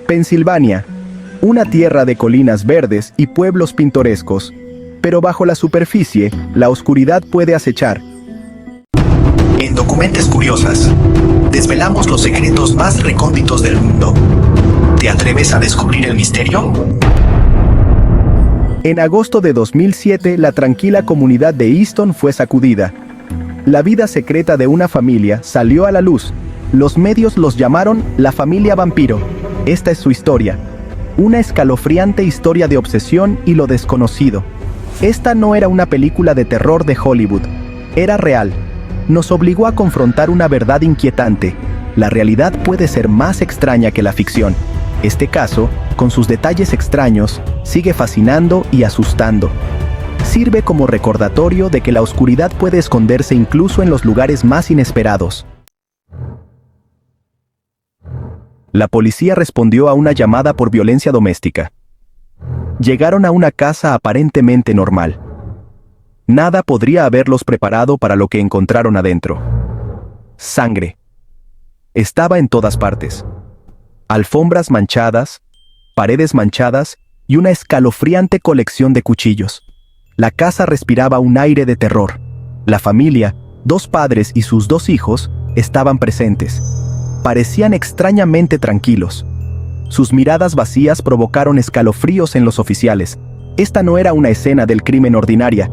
Pensilvania, una tierra de colinas verdes y pueblos pintorescos, pero bajo la superficie, la oscuridad puede acechar. En Documentes Curiosas, desvelamos los secretos más recónditos del mundo. ¿Te atreves a descubrir el misterio? En agosto de 2007, la tranquila comunidad de Easton fue sacudida. La vida secreta de una familia salió a la luz. Los medios los llamaron la familia vampiro. Esta es su historia. Una escalofriante historia de obsesión y lo desconocido. Esta no era una película de terror de Hollywood. Era real. Nos obligó a confrontar una verdad inquietante. La realidad puede ser más extraña que la ficción. Este caso, con sus detalles extraños, sigue fascinando y asustando. Sirve como recordatorio de que la oscuridad puede esconderse incluso en los lugares más inesperados. La policía respondió a una llamada por violencia doméstica. Llegaron a una casa aparentemente normal. Nada podría haberlos preparado para lo que encontraron adentro. Sangre. Estaba en todas partes. Alfombras manchadas, paredes manchadas y una escalofriante colección de cuchillos. La casa respiraba un aire de terror. La familia, 2 padres y sus 2 hijos, estaban presentes. Parecían extrañamente tranquilos. Sus miradas vacías provocaron escalofríos en los oficiales. Esta no era una escena del crimen ordinaria.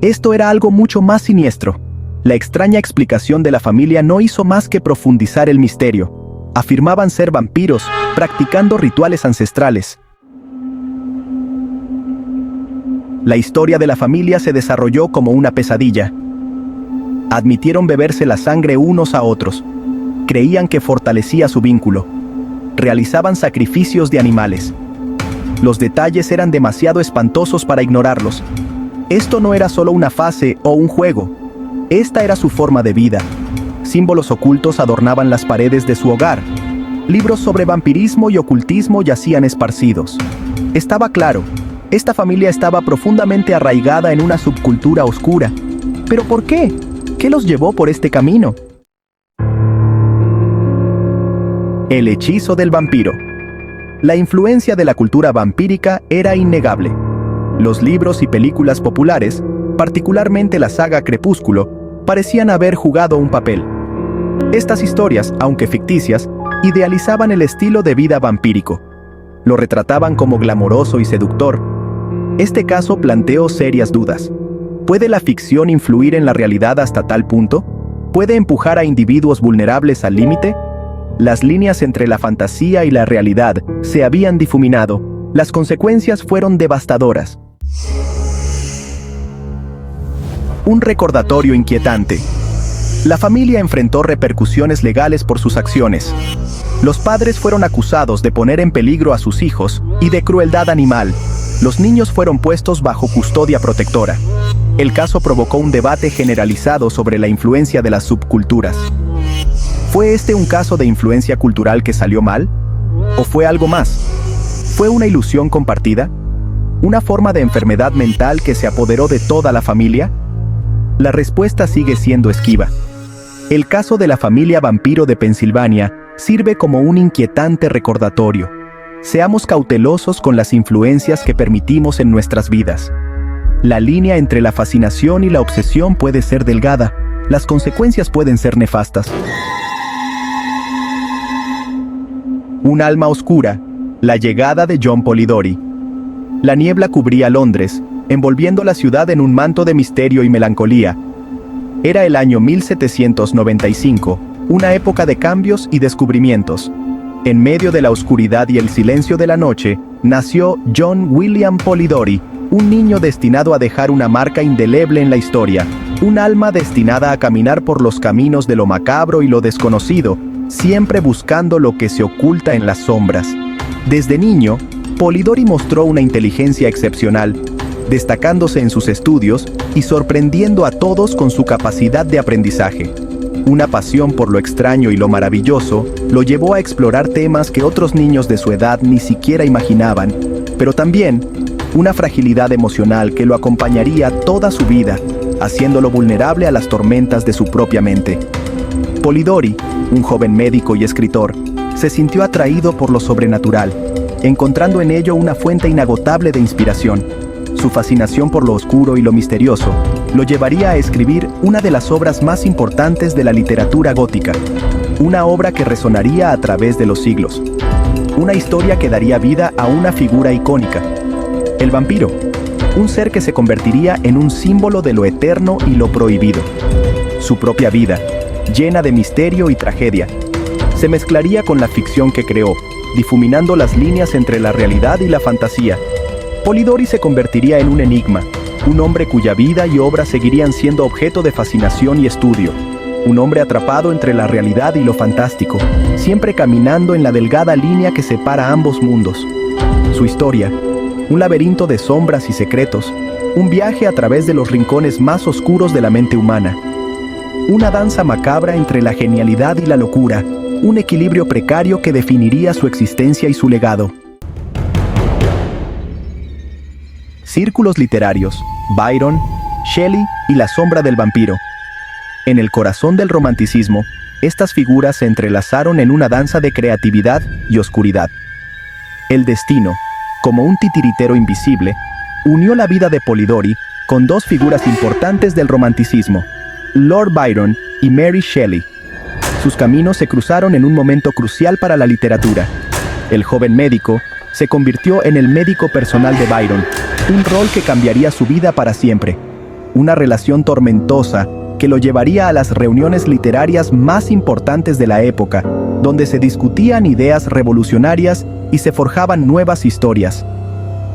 Esto era algo mucho más siniestro. La extraña explicación de la familia no hizo más que profundizar el misterio. Afirmaban ser vampiros, practicando rituales ancestrales. La historia de la familia se desarrolló como una pesadilla. Admitieron beberse la sangre unos a otros. Creían que fortalecía su vínculo. Realizaban sacrificios de animales. Los detalles eran demasiado espantosos para ignorarlos. Esto no era solo una fase o un juego. Esta era su forma de vida. Símbolos ocultos adornaban las paredes de su hogar. Libros sobre vampirismo y ocultismo yacían esparcidos. Estaba claro, esta familia estaba profundamente arraigada en una subcultura oscura. ¿Pero por qué? ¿Qué los llevó por este camino? El hechizo del vampiro. La influencia de la cultura vampírica era innegable. Los libros y películas populares, particularmente la saga Crepúsculo, parecían haber jugado un papel. Estas historias, aunque ficticias, idealizaban el estilo de vida vampírico. Lo retrataban como glamoroso y seductor. Este caso planteó serias dudas. ¿Puede la ficción influir en la realidad hasta tal punto? ¿Puede empujar a individuos vulnerables al límite? Las líneas entre la fantasía y la realidad se habían difuminado. Las consecuencias fueron devastadoras. Un recordatorio inquietante. La familia enfrentó repercusiones legales por sus acciones. Los padres fueron acusados de poner en peligro a sus hijos y de crueldad animal. Los niños fueron puestos bajo custodia protectora. El caso provocó un debate generalizado sobre la influencia de las subculturas. ¿Fue este un caso de influencia cultural que salió mal? ¿O fue algo más? ¿Fue una ilusión compartida? ¿Una forma de enfermedad mental que se apoderó de toda la familia? La respuesta sigue siendo esquiva. El caso de la familia vampiro de Pensilvania sirve como un inquietante recordatorio. Seamos cautelosos con las influencias que permitimos en nuestras vidas. La línea entre la fascinación y la obsesión puede ser delgada. Las consecuencias pueden ser nefastas. Un alma oscura. La llegada de John Polidori. La niebla cubría Londres, envolviendo la ciudad en un manto de misterio y melancolía. Era el año 1795, una época de cambios y descubrimientos. En medio de la oscuridad y el silencio de la noche, nació John William Polidori, un niño destinado a dejar una marca indeleble en la historia, un alma destinada a caminar por los caminos de lo macabro y lo desconocido, siempre buscando lo que se oculta en las sombras. Desde niño, Polidori mostró una inteligencia excepcional, destacándose en sus estudios y sorprendiendo a todos con su capacidad de aprendizaje. Una pasión por lo extraño y lo maravilloso lo llevó a explorar temas que otros niños de su edad ni siquiera imaginaban, pero también una fragilidad emocional que lo acompañaría toda su vida, haciéndolo vulnerable a las tormentas de su propia mente. Polidori, un joven médico y escritor, se sintió atraído por lo sobrenatural, encontrando en ello una fuente inagotable de inspiración. Su fascinación por lo oscuro y lo misterioso lo llevaría a escribir una de las obras más importantes de la literatura gótica, una obra que resonaría a través de los siglos, una historia que daría vida a una figura icónica: el vampiro, un ser que se convertiría en un símbolo de lo eterno y lo prohibido. Su propia vida, llena de misterio y tragedia, se mezclaría con la ficción que creó, difuminando las líneas entre la realidad y la fantasía. Polidori se convertiría en un enigma, un hombre cuya vida y obra seguirían siendo objeto de fascinación y estudio, un hombre atrapado entre la realidad y lo fantástico, siempre caminando en la delgada línea que separa ambos mundos. Su historia, un laberinto de sombras y secretos, un viaje a través de los rincones más oscuros de la mente humana, una danza macabra entre la genialidad y la locura, un equilibrio precario que definiría su existencia y su legado. Círculos literarios: Byron, Shelley y La sombra del vampiro. En el corazón del romanticismo, estas figuras se entrelazaron en una danza de creatividad y oscuridad. El destino, como un titiritero invisible, unió la vida de Polidori con dos figuras importantes del romanticismo, Lord Byron y Mary Shelley. Sus caminos se cruzaron en un momento crucial para la literatura. El joven médico se convirtió en el médico personal de Byron, un rol que cambiaría su vida para siempre. Una relación tormentosa que lo llevaría a las reuniones literarias más importantes de la época, donde se discutían ideas revolucionarias y se forjaban nuevas historias.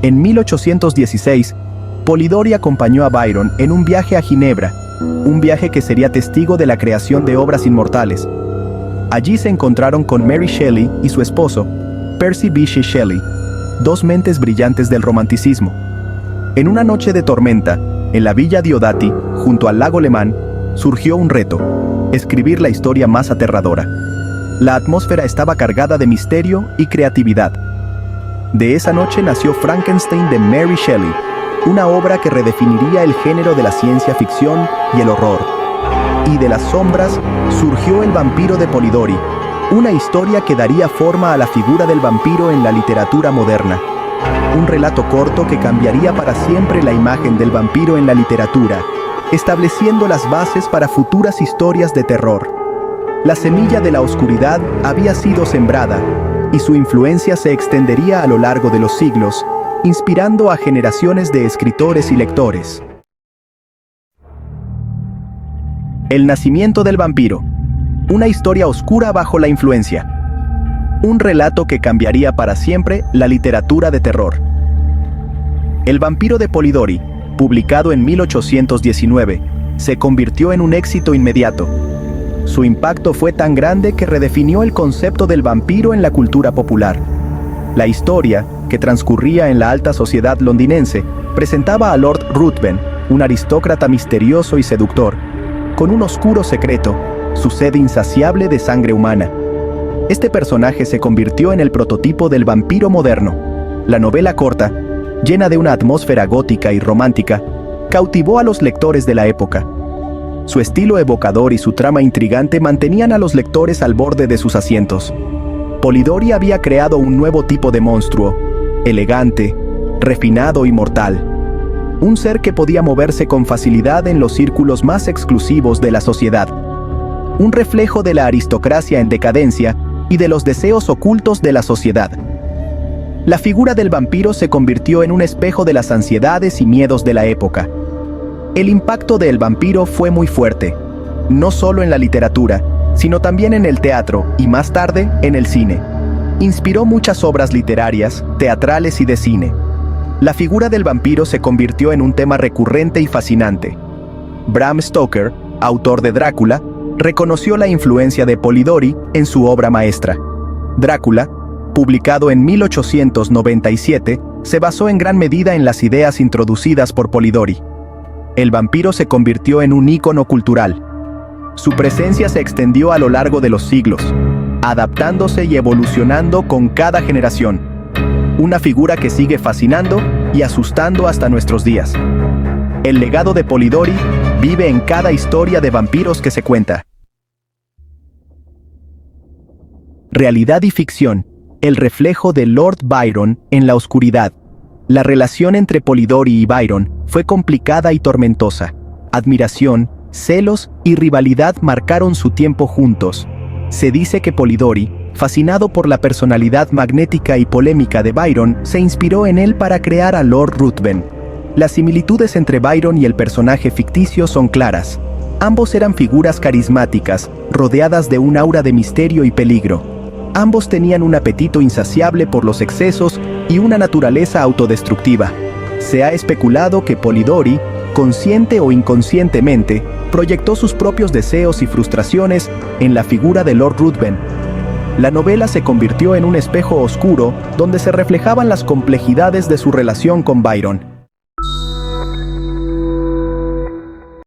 En 1816, Polidori acompañó a Byron en un viaje a Ginebra, un viaje que sería testigo de la creación de obras inmortales. Allí se encontraron con Mary Shelley y su esposo, Percy Bysshe Shelley, dos mentes brillantes del romanticismo. En una noche de tormenta, en la villa Diodati, junto al lago Lemán, surgió un reto: escribir la historia más aterradora. La atmósfera estaba cargada de misterio y creatividad. De esa noche nació Frankenstein de Mary Shelley, una obra que redefiniría el género de la ciencia ficción y el horror. Y de las sombras surgió El vampiro de Polidori, una historia que daría forma a la figura del vampiro en la literatura moderna. Un relato corto que cambiaría para siempre la imagen del vampiro en la literatura, estableciendo las bases para futuras historias de terror. La semilla de la oscuridad había sido sembrada, y su influencia se extendería a lo largo de los siglos, inspirando a generaciones de escritores y lectores. El nacimiento del vampiro, una historia oscura bajo la influencia. Un relato que cambiaría para siempre la literatura de terror. El vampiro de Polidori, publicado en 1819, se convirtió en un éxito inmediato. Su impacto fue tan grande que redefinió el concepto del vampiro en la cultura popular. La historia, que transcurría en la alta sociedad londinense, presentaba a Lord Ruthven, un aristócrata misterioso y seductor, con un oscuro secreto, su sed insaciable de sangre humana. Este personaje se convirtió en el prototipo del vampiro moderno. La novela corta, llena de una atmósfera gótica y romántica, cautivó a los lectores de la época. Su estilo evocador y su trama intrigante mantenían a los lectores al borde de sus asientos. Polidori había creado un nuevo tipo de monstruo, elegante, refinado y mortal. Un ser que podía moverse con facilidad en los círculos más exclusivos de la sociedad. Un reflejo de la aristocracia en decadencia y de los deseos ocultos de la sociedad. La figura del vampiro se convirtió en un espejo de las ansiedades y miedos de la época. El impacto del vampiro fue muy fuerte, no solo en la literatura, sino también en el teatro y más tarde en el cine. Inspiró muchas obras literarias, teatrales y de cine. La figura del vampiro se convirtió en un tema recurrente y fascinante. Bram Stoker, autor de Drácula, reconoció la influencia de Polidori en su obra maestra. Drácula, publicado en 1897, se basó en gran medida en las ideas introducidas por Polidori. El vampiro se convirtió en un ícono cultural. Su presencia se extendió a lo largo de los siglos, adaptándose y evolucionando con cada generación. Una figura que sigue fascinando y asustando hasta nuestros días. El legado de Polidori vive en cada historia de vampiros que se cuenta. Realidad y ficción, el reflejo de Lord Byron en la oscuridad. La relación entre Polidori y Byron fue complicada y tormentosa. Admiración, celos y rivalidad marcaron su tiempo juntos. Se dice que Polidori, fascinado por la personalidad magnética y polémica de Byron, se inspiró en él para crear a Lord Ruthven. Las similitudes entre Byron y el personaje ficticio son claras. Ambos eran figuras carismáticas, rodeadas de un aura de misterio y peligro. Ambos tenían un apetito insaciable por los excesos y una naturaleza autodestructiva. Se ha especulado que Polidori, consciente o inconscientemente, proyectó sus propios deseos y frustraciones en la figura de Lord Ruthven. La novela se convirtió en un espejo oscuro donde se reflejaban las complejidades de su relación con Byron.